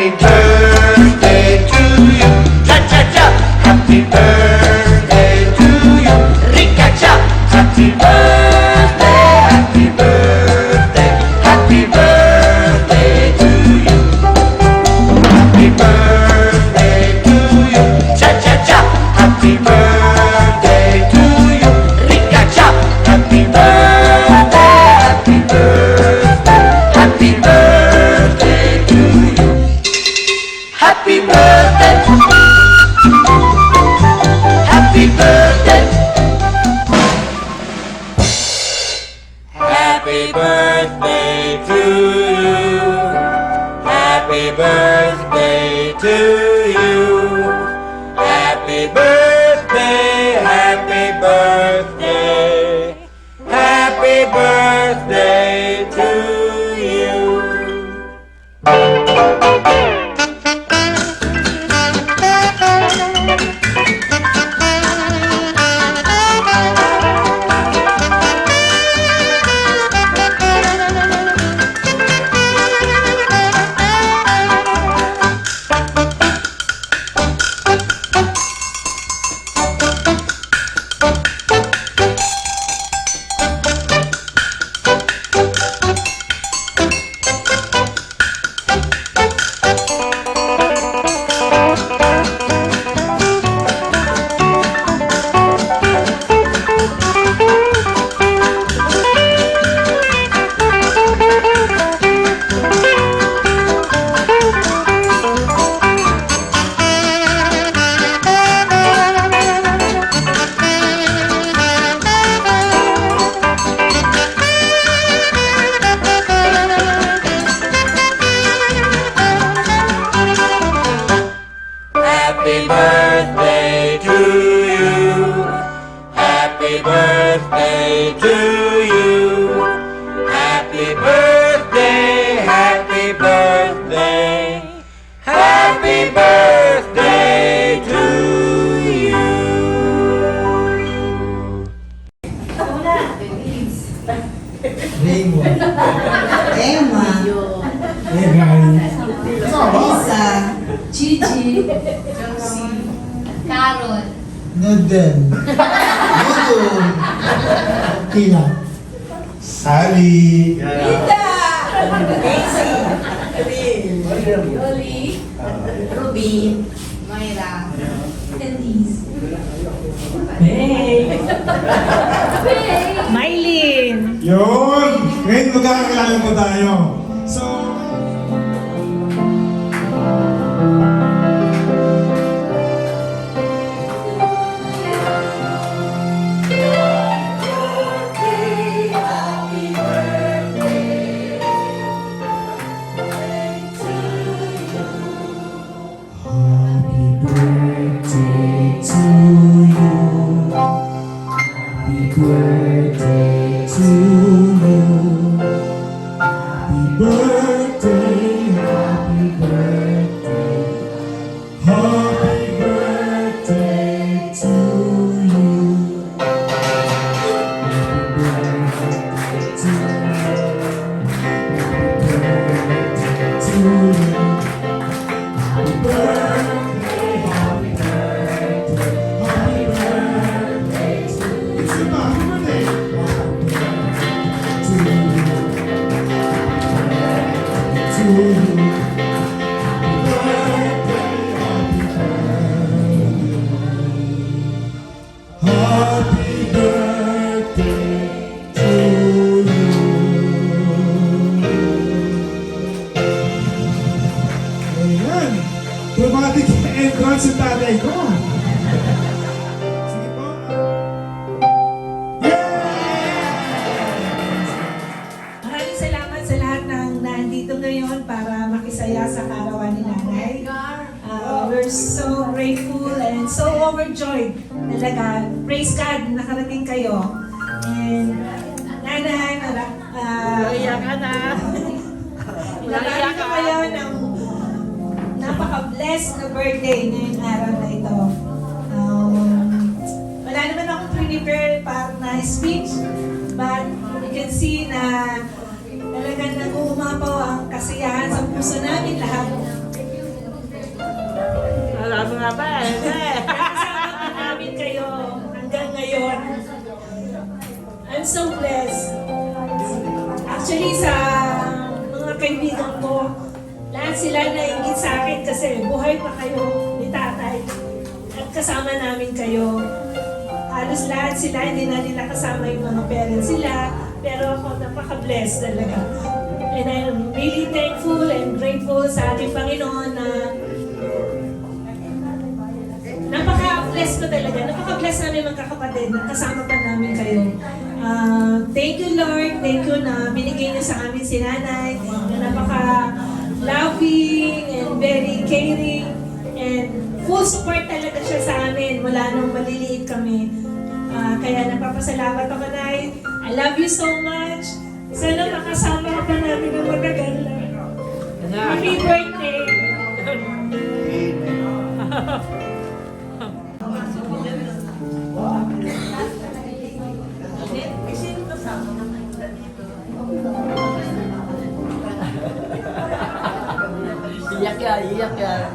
Happy birthday to you. Cha-cha-cha. Happy birthday to you. Rika-cha. Happy birthday, happy birthday, happy birthday to you. Happy birthday to you. Cha-cha-cha. Happy birthday to you. Rika-cha. Happy birthday, happy birthday, happy birthday to you. Happy birthday. Happy birthday. Happy birthday to you. Happy birthday to you. Happy birthday, happy birthday. Happy birthday to you. Happy birthday to you. Happy birthday to you. Happy birthday, happy birthday. Happy birthday to you. Raymond. Emma, Hey guys. Lisa, Gigi, Josie, Carol. Noodle. Noodle. Tila. Sally. Linda, Daisy, Yoli. Ruby, Mayra. Denise, Mylene! Yun! Ngayon magkakakilala mo tayo. So, dramatic entrance yung tatay ko. Sige po. Maraming salamat sa lahat ng nandito ngayon para makisaya sa karawan ni Nanay. We're so grateful and so overjoyed. Talaga, praise God, nakarating kayo. And Nanay, iyak ka na. Nabati ko kayo ng napaka-blessed na birthday ngayong araw na ito. Wala naman akong prepare para na speech, but you can see na talagang nag-uumapaw ang kasiyahan sa puso namin lahat. Nakasama pa namin kayo hanggang ngayon. I'm so blessed. Actually, sa mga kaibigan ko, lahat sila naingit sa akin kasi buhay pa kayo ni tatay. At kasama namin kayo. Halos lahat sila, hindi na nila kasama yung mga parents sila. Pero ako, napaka-blessed talaga. And I'm really thankful and grateful sa ating Panginoon na napaka-bless ko talaga. Napaka-bless namin magkakapatid na kasama pa namin kayo. Thank you Lord, thank you na binigay niyo sa amin si Nanay na napaka-loving and very caring and full support talaga siya sa amin mula nung maliliit kami. Kaya napapasalamat ako, Nay. I love you so much. Sana makasama ka pa namin ng matagal na. Happy birthday! Iyak yan, iyak yan.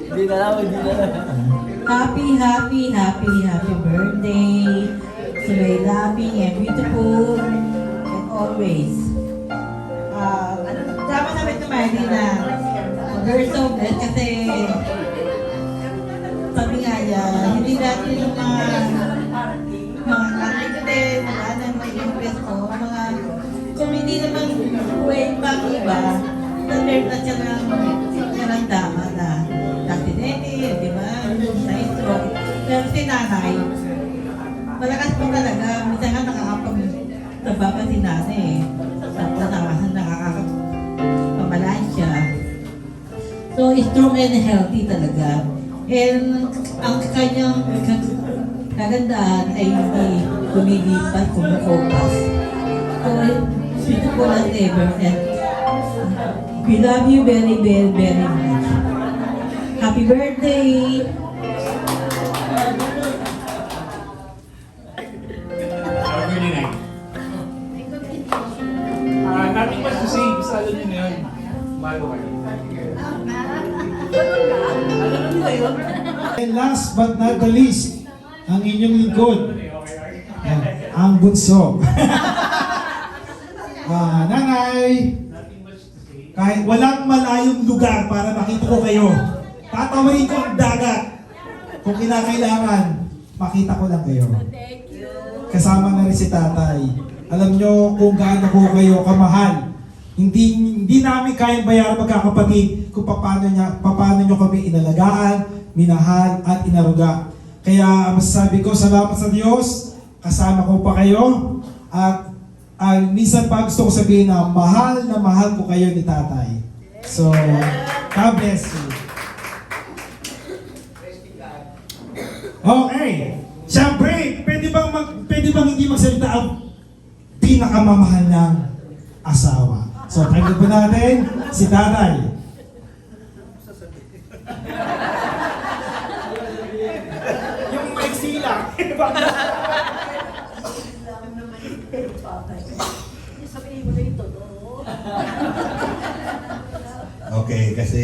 Hindi na lang, hindi na lang. Happy birthday to my loving and beautiful and always. Dapat namin tumali na we're so blessed kasi sabi nga yan, hindi natin yung mga addicted, wala na may invest ko, mga kung hindi naman way pang iba, na meron na siya ng naramdaman na accidente, di ba? Na-stroke. Pero si nanay, malakas pa talaga. Minsan nga nakakapag-taba pa si nanay eh. Tapos nakakapamalaan siya. So, strong and healthy talaga. And ang kanyang kagandaan ay hindi lumilipas, kumukopas. So, beautiful as ever. And we love you very, very, very much. Happy birthday! Nothing much to say. Basta alam niyo na yun. Mahal ko kayo. And last but not the least, ang inyong lingkod. Yan, ang bunso. Nanay, kahit walang malayong lugar para makita ko kayo, tatawarin ko ang dagat. Kung kinakailangan, makita ko lang kayo. Kasama na rin si tatay. Alam nyo kung gaano ko kayo kamahal. Hindi namin kayang bayaran magkakapatid kung paano nyo kami inalagaan, minahal at inaruga. Kaya masasabi ko, salamat sa Diyos, kasama ko pa kayo, at minsan pa gusto ko sabihin na mahal ko kayo ni tatay. So, God bless you. Okay. Siyempre, pwede bang hindi magsalita ang pinakamamahal ng asawa? So, pakinggan po natin si tatay. Yung may sila. Okay, kasi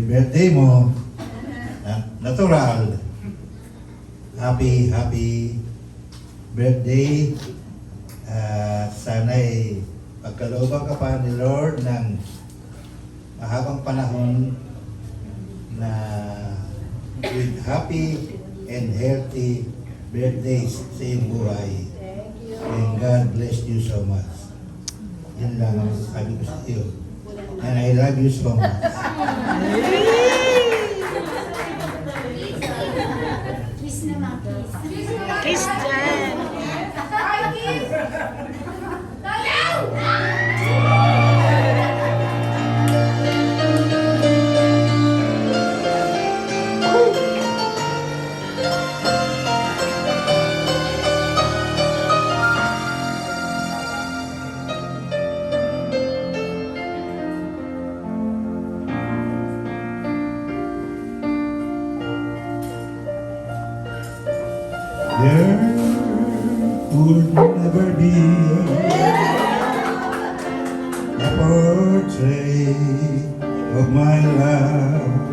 birthday mo, natural. Happy birthday. Sana'y pagkalooban ka pa ni Lord ng mahabang panahon na with happy and healthy birthdays sa iyong buhay. And God bless you so much. Yan lang ang sabi ko sa iyo. And I love you so much. Kiss naman, kiss. Kiss dyan! There would never be a portrait of my love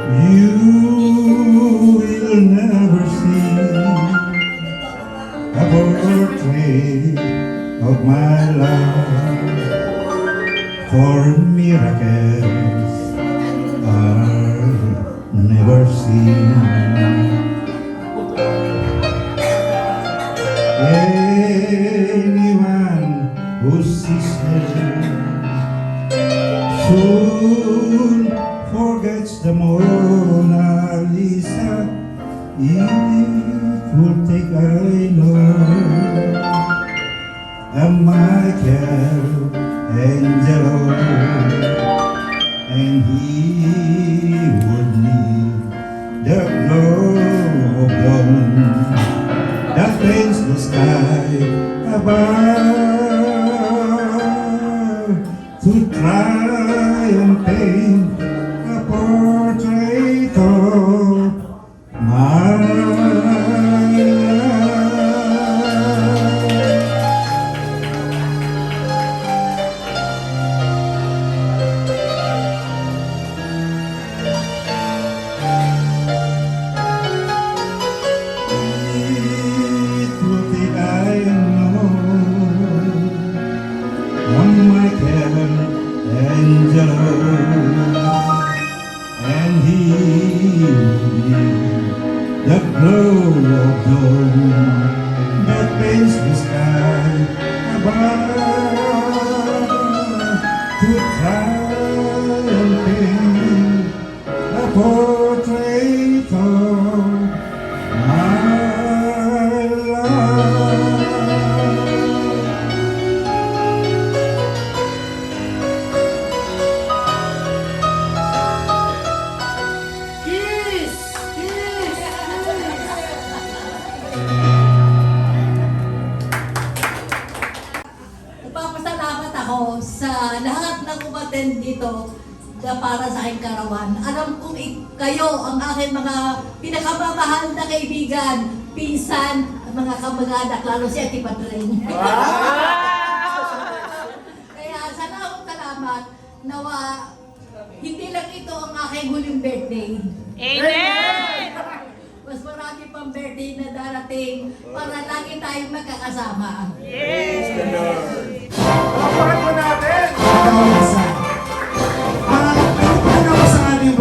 You will never see a portrait of my life, for miracles are never seen. Anyone who sees her soon forgets the Mona Lisa. It will take, I know, a Michelangelo, and he would need the glow of dawn that paints the sky above to try and paint a portrait of my life. It will take, I know, on my Michelangelo, and he the glow of dawn that paints the sky above to try and paint a portrait of my life. Nagpapasalamat ako sa lahat ng umattend dito na para sa aking karawan. Alam kong kayo ang aking mga pinakamamahal na kaibigan, pinsan, mga kamag-anak, lalo si Ate Patring. Kaya salamat, nawa hindi lang ito ang aking huling birthday. Amen! Mas marami pang birthday na darating para lagi tayong magkakasama. Ano po sa aming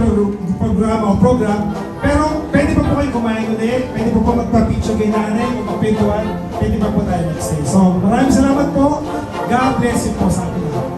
program, pero pwede pa po kayo kumain ulit, pwede po magpa-picture kay nanay, magpa-pintuan, pwede pa po tayo next day. So maraming salamat po, God bless you po sa atin lahat.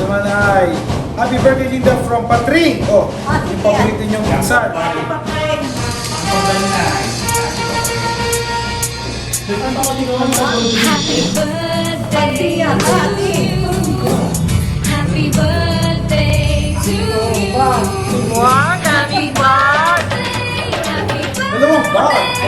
Naman ay happy birthday Linda from Patring. Oh, yung paborito niyong pinsan. Happy birthday to you. Happy birthday to you. Happy birthday, happy Hello, wow. birthday